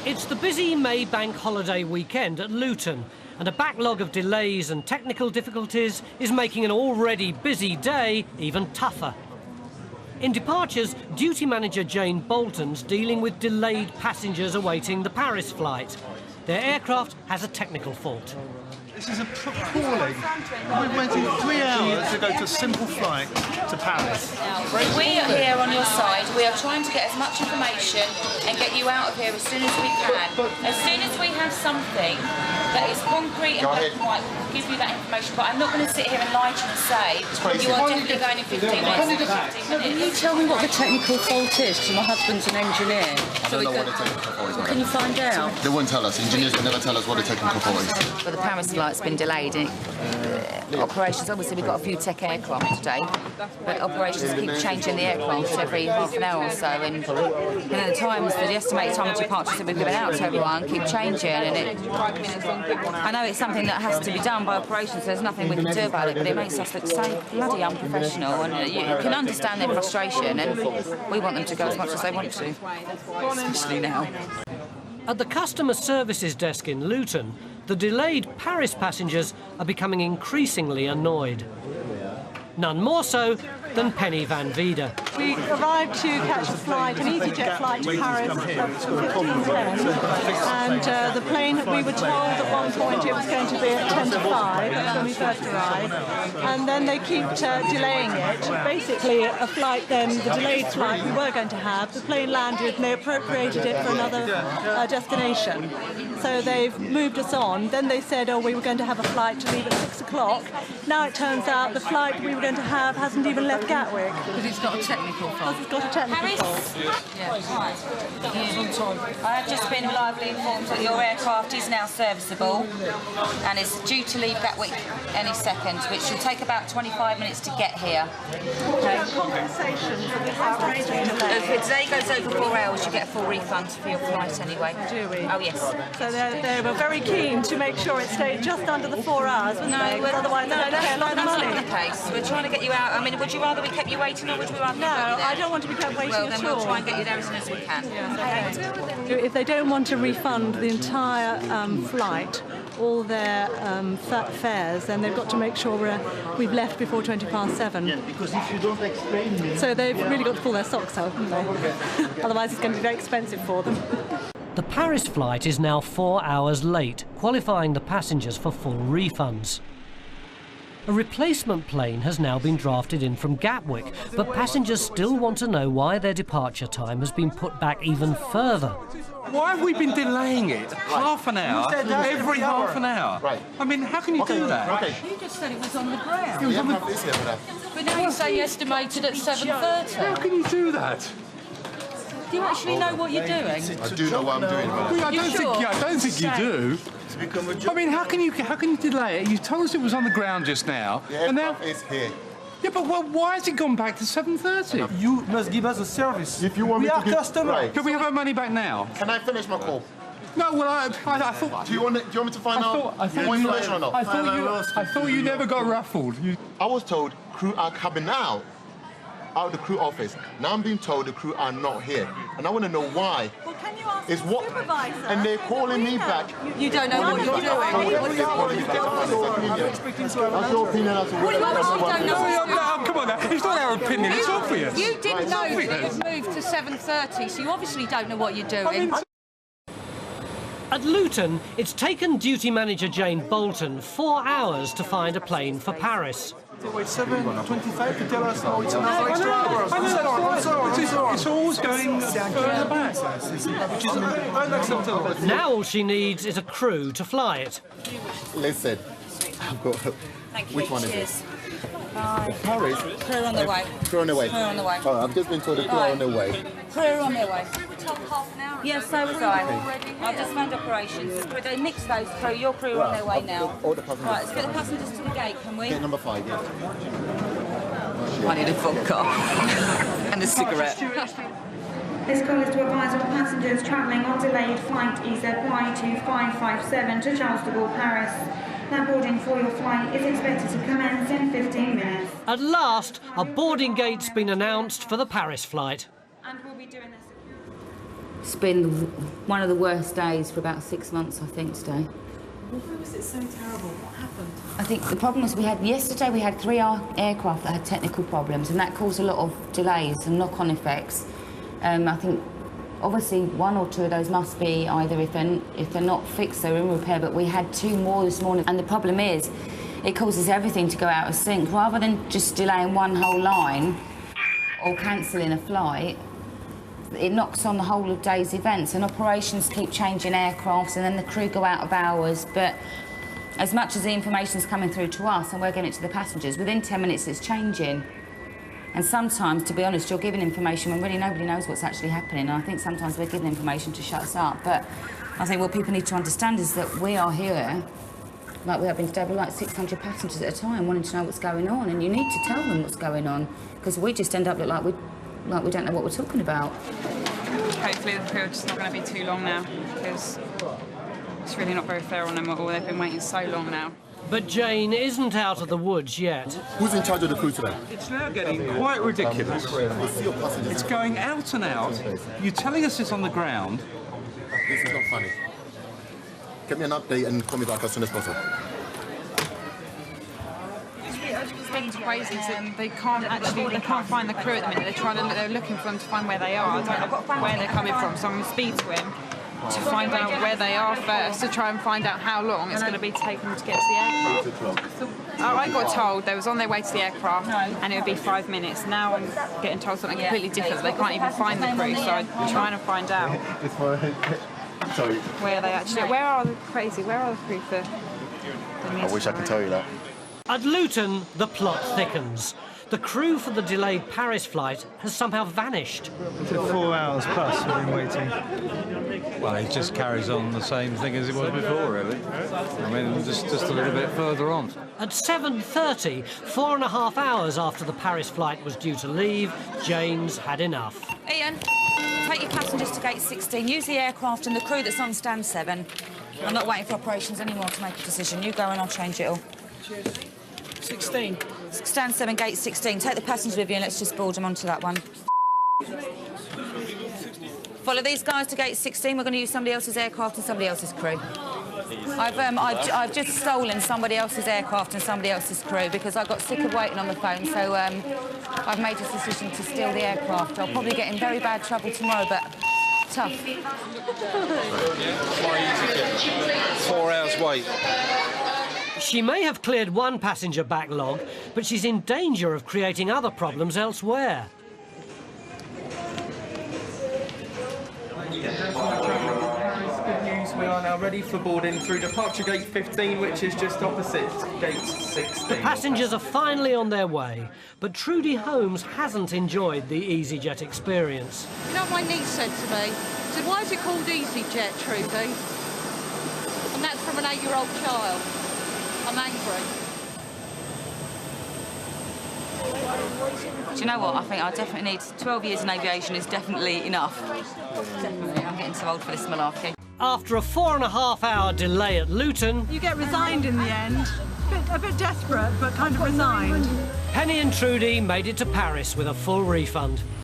It's the busy May bank holiday weekend at Luton, and a backlog of delays and technical difficulties is making an already busy day even tougher. In departures, duty manager Jane Bolton's dealing with delayed passengers awaiting the Paris flight. Their aircraft has a technical fault. This is appalling. We're waiting 3 hours to go to a simple flight to Paris. We are here on your side. We are trying to get as much information and get you out of here as soon as we can. As soon as we have something that is concrete and black and white, we'll give you that information. But I'm not going to sit here and lie to you and say you are definitely going in 15 minutes. Can you tell me what the technical fault is? Because my husband's an engineer. I don't know what the technical fault is. Can you find out? They won't tell us. Engineers will never tell us what the technical fault is. But the Paris flight's been delayed. Operations, obviously we've got a few tech aircraft today, but operations keep changing the aircraft every half an hour or so, and the times, the estimated time of departures that we've given out to everyone keep changing, and I know it's something that has to be done by operations, so there's nothing we can do about it, but it makes us look so bloody unprofessional, and you can understand their frustration, and we want them to go as much as they want to, especially now. At the customer services desk in Luton, the delayed Paris passengers are becoming increasingly annoyed. None more so than Penny Van Vida. We arrived to catch a flight, an EasyJet flight to Paris at 15:10, and the plane, we were told at one point it was going to be at 10 to 5, that's when we first arrived, and then they keep delaying it. Basically, a flight then, the delayed flight we were going to have, the plane landed and they appropriated it for another destination. So they've moved us on. Then they said, oh, we were going to have a flight to leave at 6 o'clock. Now it turns out the flight we were going to have hasn't even left Gatwick. Because it's got a technical fault. It's got a technical fault. I have just been reliably informed that your aircraft is now serviceable and is due to leave Gatwick any second, which should take about 25 minutes to get here. Okay. Compensation for this outrageous delay. If today goes over 4 hours, you get a full refund for your flight anyway. Do we? Oh, yes. So they were very keen to make sure it stayed just under the 4 hours, wasn't they? Because otherwise they don't pay a lot of That's money. not the case. We're trying to get you out. I mean, would you rather we kept you waiting or would we rather No, I don't want to be kept waiting well, then at all. we'll try and get you there as soon as we can. If they don't want to refund the entire flight, all their fares, then they've got to make sure we've left before 7:20. Yeah, because if you don't explain me... So they've really got to pull their socks out, haven't they? Otherwise it's going to be very expensive for them. The Paris flight is now 4 hours late, qualifying the passengers for full refunds. A replacement plane has now been drafted in from Gatwick, but passengers still want to know why their departure time has been put back even further. Why have we been delaying it? Half an hour, every half an hour. Right. I mean, how can you do that? Okay. You just said it was on the ground. It was on the... But now you say you estimated at 7:30. How can you do that? Do you actually know what you're doing? I do know what I'm doing, but... Well, I don't think you do. I mean, how can you delay it? You told us it was on the ground just now, and now it's here. Yeah, but why has it gone back to 7:30? You must give us a service. If you want we me to are give... customers. Right. Can we have our money back now? Can I finish my call? No, well, I thought... Do you want me to find out more information or not? I thought you never got ruffled. I was told crew are coming out of the crew office. Now I'm being told the crew are not here, and I want to know why. Well, can you ask It's the what, supervisor? and they're calling me back. You don't know what you're doing. That's your opinion as to what Come on now, it's not our opinion, it's obvious. You didn't know that it moved to 7:30, so you obviously don't know what you're doing. At Luton, it's taken duty manager Jane Bolton 4 hours to find a plane for Paris. Wait, 7:25 to tell us, it's another extra hour. It's always going further back. Which is unacceptable. Now all she needs is a crew to fly it. Listen, I've got... Thank you. Which one is Cheers. it? Paris. Crew on the way. Crew on the way. Crew on the way. Oh, I've just been told the crew are on the way. Crew on their way. We were told half an hour. Yes, so was I. I've just found operations. They mixed those crew. Your crew are on their way now. All the passengers. Right, let's get the passengers to the gate, can we? Gate number 5, yeah. I need a vodka and a cigarette. This call is to advise all passengers travelling on delayed flight EZY2557 to Charles de Gaulle, Paris. That boarding for your flight is expected to commence in 15 minutes. At last, a boarding gate's been announced for the Paris flight. And we'll be doing this. It's been one of the worst days for about 6 months, I think, today. Why was it so terrible? What happened? I think the problem was yesterday we had 3 aircraft that had technical problems, and that caused a lot of delays and knock-on effects. I think obviously 1 or 2 of those must be either if they're not fixed, they're in repair, but we had 2 more this morning. And the problem is, it causes everything to go out of sync. Rather than just delaying one whole line or cancelling a flight, it knocks on the whole of day's events, and operations keep changing aircrafts, and then the crew go out of hours. But as much as the information's coming through to us and we're getting it to the passengers, within 10 minutes it's changing. And sometimes, to be honest, you're giving information when really nobody knows what's actually happening. And I think sometimes we're giving information to shut us up. But I think what people need to understand is that we are here, like we have been today, with like 600 passengers at a time wanting to know what's going on, and you need to tell them what's going on, because we just end up like we don't know what we're talking about. Hopefully the period's not going to be too long now, because it's really not very fair on them at all. They've been waiting so long now. But Jane isn't out of the woods yet. Who's in charge of the crew today? It's now getting quite ridiculous. It's going out and out. You're telling us it's on the ground. This is not funny. Get me an update and call me back as soon as possible. It's crazy. They can't find the crew at the minute. They're looking for them to find where they are. I don't know where they're coming from, so I'm going to speed to him to find out where they are first, to try and find out how long it's going to be taking them to get to the aircraft. I got told they was on their way to the aircraft and it would be 5 minutes. Now I'm getting told something completely different. They can't even find the crew, so I'm trying to find out where they actually. Where are the crew for? I wish I could tell you that. At Luton, the plot thickens. The crew for the delayed Paris flight has somehow vanished. For 4 hours plus we've been waiting. Well, it just carries on the same thing as it was before, really. I mean, just a little bit further on. At 7:30, 4.5 hours after the Paris flight was due to leave, Jane's had enough. Ian, take your passengers to gate 16. Use the aircraft and the crew that's on stand 7. I'm not waiting for operations anymore to make a decision. You go and I'll change it all. 16. Stand 7, gate 16. Take the passengers with you and let's just board them onto that one. Follow these guys to gate 16. We're going to use somebody else's aircraft and somebody else's crew. I've just stolen somebody else's aircraft and somebody else's crew because I got sick of waiting on the phone, so I've made this decision to steal the aircraft. I'll probably get in very bad trouble tomorrow, but tough. 4 hours wait. She may have cleared one passenger backlog, but she's in danger of creating other problems elsewhere. Good news, we are now ready for boarding through departure gate 15, which is just opposite gate 16. The passengers are finally on their way, but Trudy Holmes hasn't enjoyed the EasyJet experience. You know what my niece said to me? She said, why is it called EasyJet, Trudy? And that's from an 8-year-old child. I'm angry. Do you know what? I think I definitely need 12 years in aviation is definitely enough. Definitely. I'm getting too old for this malarkey. After a 4.5-hour delay at Luton... You get resigned in the end. A bit desperate, but kind of resigned. Penny and Trudy made it to Paris with a full refund.